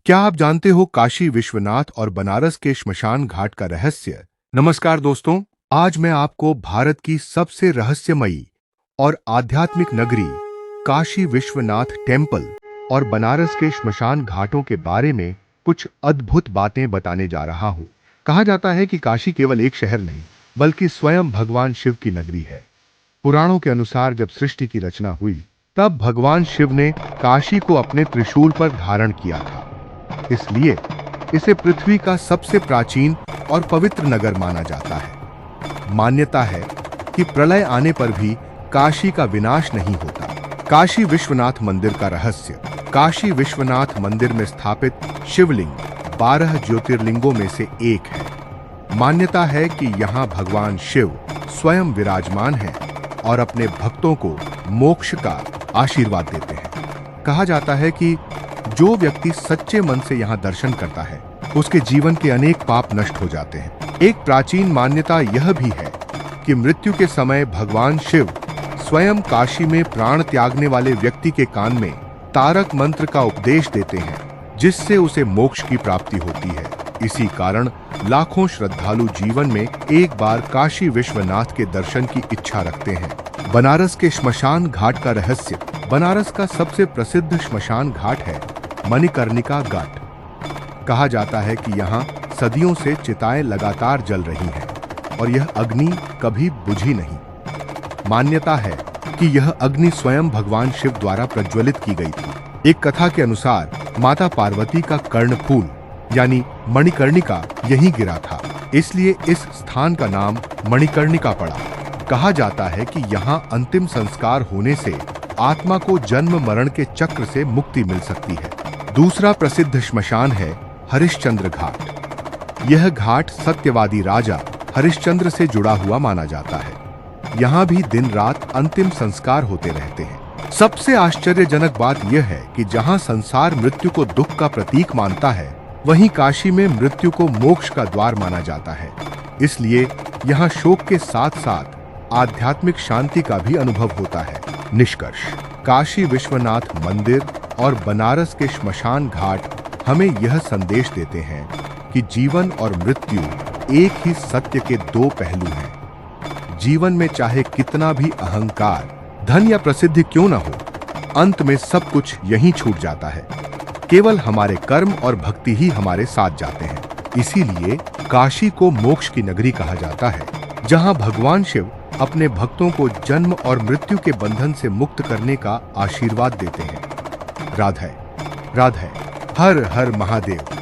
क्या आप जानते हो काशी विश्वनाथ और बनारस के श्मशान घाट का रहस्य? नमस्कार दोस्तों, आज मैं आपको भारत की सबसे रहस्यमयी और आध्यात्मिक नगरी काशी विश्वनाथ टेम्पल और बनारस के श्मशान घाटों के बारे में कुछ अद्भुत बातें बताने जा रहा हूँ। कहा जाता है कि काशी केवल एक शहर नहीं, बल्कि स्वयं भगवान शिव की नगरी है। पुराणों के अनुसार जब सृष्टि की रचना हुई, तब भगवान शिव ने काशी को अपने त्रिशूल पर धारण किया था। इसलिए इसे पृथ्वी का सबसे प्राचीन और पवित्र नगर माना जाता है। मान्यता है कि प्रलय आने पर भी काशी का विनाश नहीं होता। काशी विश्वनाथ मंदिर का रहस्य। काशी विश्वनाथ मंदिर में स्थापित शिवलिंग 12 ज्योतिर्लिंगों में से एक है। मान्यता है कि यहाँ भगवान शिव स्वयं विराजमान हैं और अपने भक्तों को मोक्ष का आशीर्वाद देते हैं। कहा जाता है कि जो व्यक्ति सच्चे मन से यहाँ दर्शन करता है, उसके जीवन के अनेक पाप नष्ट हो जाते हैं। एक प्राचीन मान्यता यह भी है कि मृत्यु के समय भगवान शिव स्वयं काशी में प्राण त्यागने वाले व्यक्ति के कान में तारक मंत्र का उपदेश देते हैं, जिससे उसे मोक्ष की प्राप्ति होती है। इसी कारण लाखों श्रद्धालु जीवन में एक बार काशी विश्वनाथ के दर्शन की इच्छा रखते हैं। बनारस के श्मशान घाट का रहस्य। बनारस का सबसे प्रसिद्ध श्मशान घाट है मणिकर्णिका घाट। कहा जाता है कि यहाँ सदियों से चिताएं लगातार जल रही हैं और यह अग्नि कभी बुझी नहीं। मान्यता है कि यह अग्नि स्वयं भगवान शिव द्वारा प्रज्वलित की गई थी। एक कथा के अनुसार माता पार्वती का कर्णफूल यानी मणिकर्णिका यहीं गिरा था, इसलिए इस स्थान का नाम मणिकर्णिका पड़ा। कहा जाता है कि यहाँ अंतिम संस्कार होने से आत्मा को जन्म मरण के चक्र से मुक्ति मिल सकती है। दूसरा प्रसिद्ध श्मशान है हरिश्चंद्र घाट। यह घाट सत्यवादी राजा हरिश्चंद्र से जुड़ा हुआ माना जाता है। यहाँ भी दिन रात अंतिम संस्कार होते रहते हैं। सबसे आश्चर्यजनक बात यह है कि जहाँ संसार मृत्यु को दुख का प्रतीक मानता है, वहीं काशी में मृत्यु को मोक्ष का द्वार माना जाता है। इसलिए यहाँ शोक के साथ साथ आध्यात्मिक शांति का भी अनुभव होता है। निष्कर्ष, काशी विश्वनाथ मंदिर और बनारस के श्मशान घाट हमें यह संदेश देते हैं कि जीवन और मृत्यु एक ही सत्य के दो पहलू हैं। जीवन में चाहे कितना भी अहंकार, धन या प्रसिद्धि क्यों न हो, अंत में सब कुछ यहीं छूट जाता है। केवल हमारे कर्म और भक्ति ही हमारे साथ जाते हैं। इसीलिए काशी को मोक्ष की नगरी कहा जाता है, जहां भगवान शिव अपने भक्तों को जन्म और मृत्यु के बंधन से मुक्त करने का आशीर्वाद देते हैं। राधे राधे, हर हर महादेव।